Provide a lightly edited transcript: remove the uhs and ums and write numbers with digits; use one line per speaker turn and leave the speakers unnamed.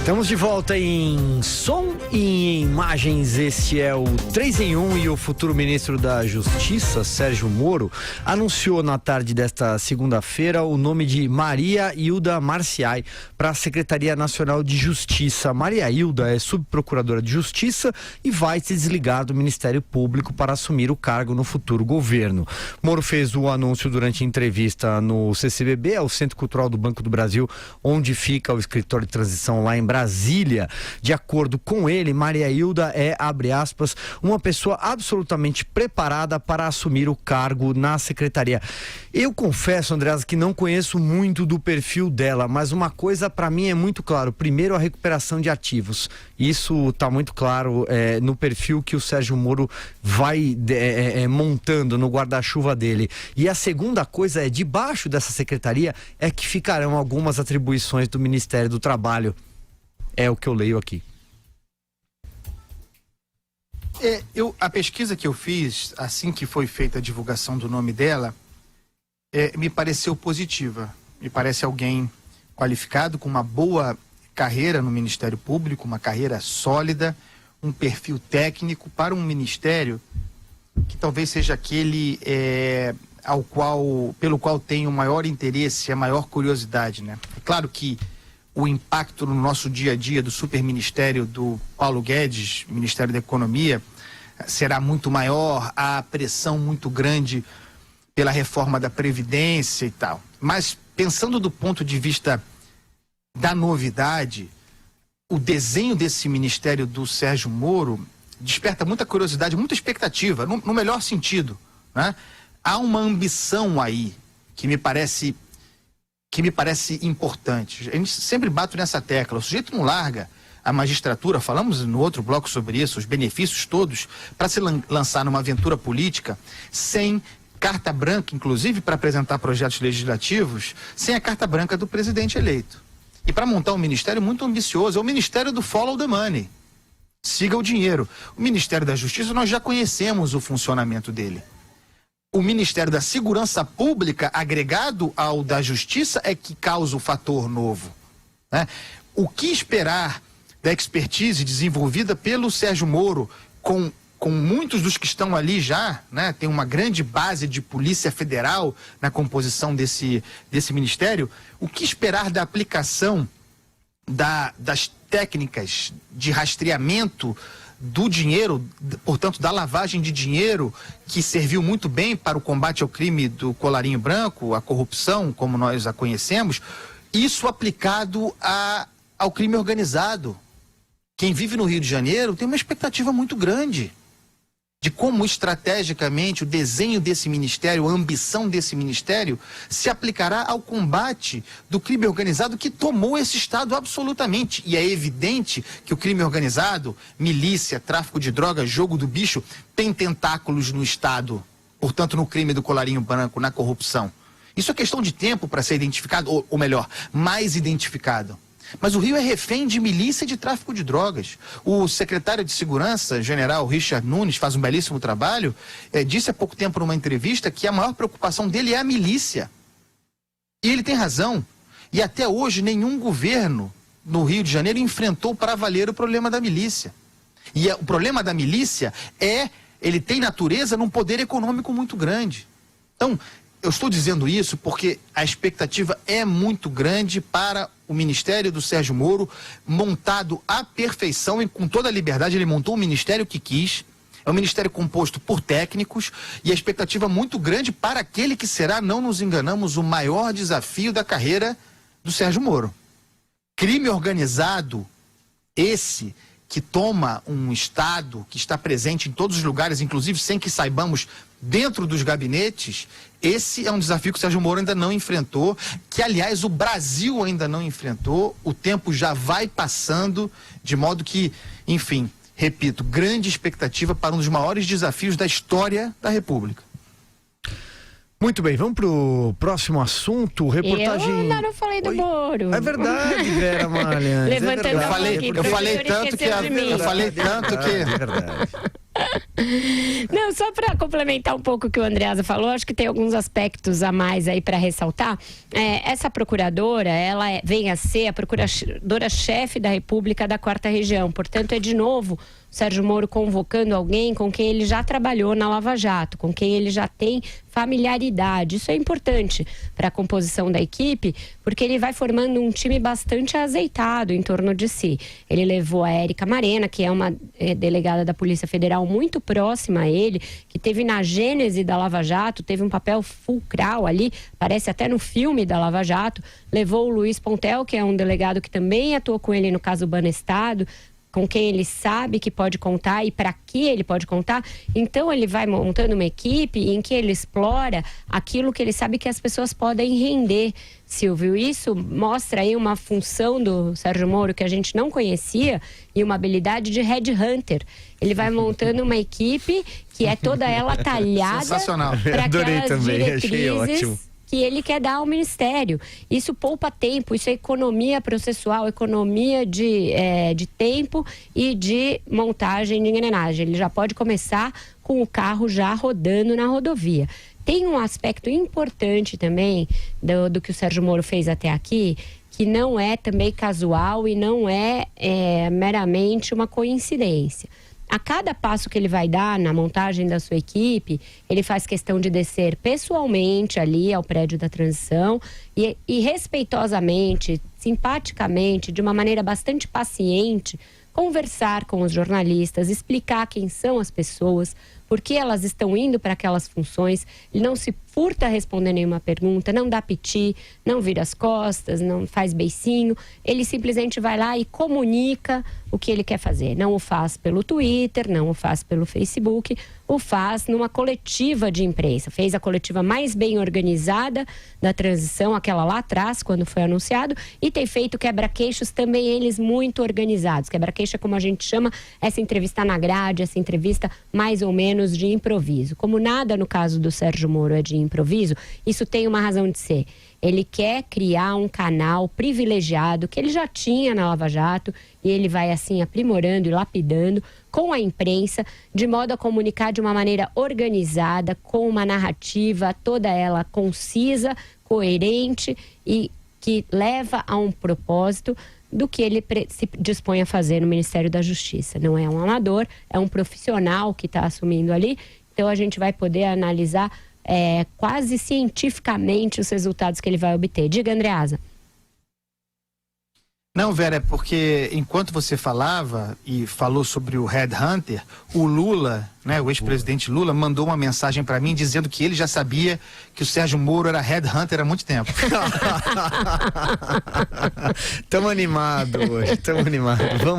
Estamos de volta em som e em imagens. Este é o 3 em 1 e o futuro ministro da Justiça, Sérgio Moro, anunciou na tarde desta segunda-feira o nome de Maria Hilda Marciai para a Secretaria Nacional de Justiça. Maria Hilda é subprocuradora de Justiça e vai se desligar do Ministério Público para assumir o cargo no futuro governo. Moro fez o anúncio durante entrevista no CCBB, ao Centro Cultural do Banco do Brasil, onde fica o escritório de transição lá em Brasília. De acordo com ele, Maria Hilda é, abre aspas, uma pessoa absolutamente preparada para assumir o cargo na secretaria. Eu confesso, Andreasa, que não conheço muito do perfil dela, mas uma coisa para mim é muito claro. Primeiro, a recuperação de ativos. Isso está muito claro no perfil que o Sérgio Moro vai montando no guarda-chuva dele. E a segunda coisa é, debaixo dessa secretaria é que ficarão algumas atribuições do Ministério do Trabalho. É o que eu leio aqui.
A pesquisa que eu fiz, assim que foi feita a divulgação do nome dela, me pareceu positiva. Me parece alguém qualificado, com uma boa carreira no Ministério Público, uma carreira sólida, um perfil técnico para um ministério que talvez seja aquele pelo qual tem o maior interesse, a maior curiosidade, né? É claro que o impacto no nosso dia a dia do superministério do Paulo Guedes, Ministério da Economia, será muito maior, a pressão muito grande pela reforma da Previdência e tal. Mas pensando do ponto de vista da novidade, o desenho desse ministério do Sérgio Moro desperta muita curiosidade, muita expectativa, no melhor sentido, né? Há uma ambição aí que me parece importante. A gente sempre bate nessa tecla. O sujeito não larga a magistratura, falamos no outro bloco sobre isso, os benefícios todos, para se lançar numa aventura política sem carta branca, inclusive para apresentar projetos legislativos, sem a carta branca do presidente eleito. E para montar um ministério muito ambicioso, é o ministério do follow the money. Siga o dinheiro. O Ministério da Justiça, nós já conhecemos o funcionamento dele. O Ministério da Segurança Pública, agregado ao da Justiça, é que causa o fator novo, né? O que esperar da expertise desenvolvida pelo Sérgio Moro, com muitos dos que estão ali já, né? Tem uma grande base de Polícia Federal na composição desse ministério. O que esperar da aplicação das técnicas de rastreamento do dinheiro, portanto da lavagem de dinheiro, que serviu muito bem para o combate ao crime do colarinho branco, a corrupção, como nós a conhecemos, isso aplicado ao crime organizado. Quem vive no Rio de Janeiro tem uma expectativa muito grande de como estrategicamente o desenho desse ministério, a ambição desse ministério se aplicará ao combate do crime organizado que tomou esse estado absolutamente. E é evidente que o crime organizado, milícia, tráfico de drogas, jogo do bicho, tem tentáculos no estado, portanto no crime do colarinho branco, na corrupção. Isso é questão de tempo para ser identificado, ou melhor, mais identificado. Mas o Rio é refém de milícia e de tráfico de drogas. O secretário de Segurança, general Richard Nunes, faz um belíssimo trabalho, disse há pouco tempo numa entrevista que a maior preocupação dele é a milícia. E ele tem razão. E até hoje nenhum governo no Rio de Janeiro enfrentou para valer o problema da milícia. E o problema da milícia ele tem natureza num poder econômico muito grande. Então, eu estou dizendo isso porque a expectativa é muito grande para o Ministério do Sérgio Moro, montado à perfeição e com toda a liberdade. Ele montou um ministério que quis, é um ministério composto por técnicos, e a expectativa é muito grande para aquele que será, não nos enganamos, o maior desafio da carreira do Sérgio Moro. Crime organizado, esse que toma um Estado, que está presente em todos os lugares, inclusive sem que saibamos, dentro dos gabinetes, esse é um desafio que o Sérgio Moro ainda não enfrentou, que aliás o Brasil ainda não enfrentou. O tempo já vai passando, de modo que, enfim, repito, grande expectativa para um dos maiores desafios da história da República.
Muito bem, vamos pro próximo assunto, reportagem...
Eu ainda não falei do Moro.
É verdade, Vera Malha.
Levantando
é
eu falei tanto que...
É verdade.
Não, só para complementar um pouco o que o Andreasa falou, acho que tem alguns aspectos a mais aí para ressaltar. Essa procuradora, ela vem a ser a procuradora-chefe da República da 4ª Região. Portanto, é de novo o Sérgio Moro convocando alguém com quem ele já trabalhou na Lava Jato, com quem ele já tem familiaridade. Isso é importante para a composição da equipe, porque ele vai formando um time bastante azeitado em torno de si. Ele levou a Érica Marena, que é uma delegada da Polícia Federal muito próxima a ele, que teve na gênese da Lava Jato, teve um papel fulcral ali, parece até no filme da Lava Jato. Levou o Luiz Pontel, que é um delegado que também atuou com ele no caso Banestado, com quem ele sabe que pode contar e para que ele pode contar. Então ele vai montando uma equipe em que ele explora aquilo que ele sabe que as pessoas podem render, Silvio. Isso mostra aí uma função do Sérgio Moro que a gente não conhecia e uma habilidade de headhunter. Ele vai montando uma equipe que é toda ela talhada para aquelas diretrizes que ele quer dar ao Ministério. Isso poupa tempo, isso é economia processual, economia de tempo e de montagem de engrenagem. Ele já pode começar com o carro já rodando na rodovia. Tem um aspecto importante também do que o Sérgio Moro fez até aqui, que não é também casual e não é meramente uma coincidência. A cada passo que ele vai dar na montagem da sua equipe, ele faz questão de descer pessoalmente ali ao prédio da transição e respeitosamente, simpaticamente, de uma maneira bastante paciente, conversar com os jornalistas, explicar quem são as pessoas, por que elas estão indo para aquelas funções. Ele não se furta a responder nenhuma pergunta, não dá piti, não vira as costas, não faz beicinho. Ele simplesmente vai lá e comunica o que ele quer fazer. Não o faz pelo Twitter, não o faz pelo Facebook, o faz numa coletiva de imprensa. Fez a coletiva mais bem organizada da transição, aquela lá atrás, quando foi anunciado, e tem feito quebra-queixos também eles muito organizados. Quebra-queixo é como a gente chama essa entrevista na grade, essa entrevista mais ou menos de improviso. Como nada no caso do Sérgio Moro é de improviso, isso tem uma razão de ser. Ele quer criar um canal privilegiado que ele já tinha na Lava Jato e ele vai assim aprimorando e lapidando com a imprensa, de modo a comunicar de uma maneira organizada, com uma narrativa toda ela concisa, coerente e que leva a um propósito do que ele se dispõe a fazer no Ministério da Justiça. Não é um amador, é um profissional que está assumindo ali. Então a gente vai poder analisar quase cientificamente os resultados que ele vai obter. Diga, Andreasa.
Não, Vera, é porque enquanto você falava e falou sobre o Headhunter, o Lula, né, o ex-presidente Lula, mandou uma mensagem para mim dizendo que ele já sabia que o Sérgio Moro era Headhunter há muito tempo.
Tamo animado hoje, tamo animado. Vamos